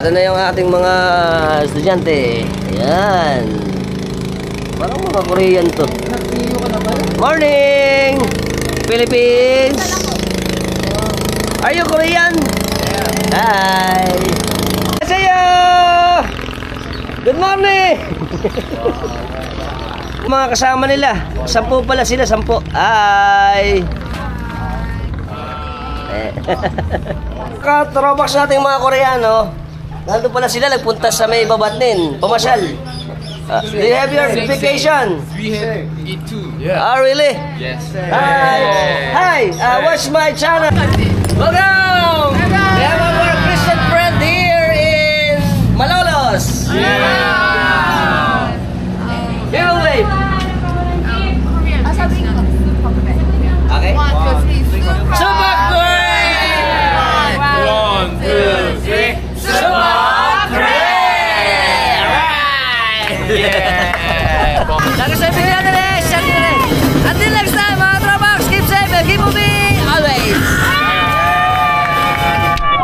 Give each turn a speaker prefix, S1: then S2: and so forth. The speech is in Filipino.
S1: Ito na yung ating mga estudyante. Ayan. Parang mga Korean to. Morning! Philippines! Are you Korean? Hi! Sayo! Good morning! Mga kasama nila. 10 pala sila, 10. Hi! Katropax natin mga Koreano. Nandun pala sila, nagpunta sa may Babatnin, pamasyal. Do you have your vacation?
S2: We have it too. Yeah.
S1: Oh, really?
S2: Yes.
S1: Hi! Watch my channel! Welcome! We have our Christian friend here in Malolos!
S2: Yeah!
S1: Here we live! Okay? Super great!
S2: 1, 2, 3.
S1: Super great! Alright! Yeah! Nakasabi natin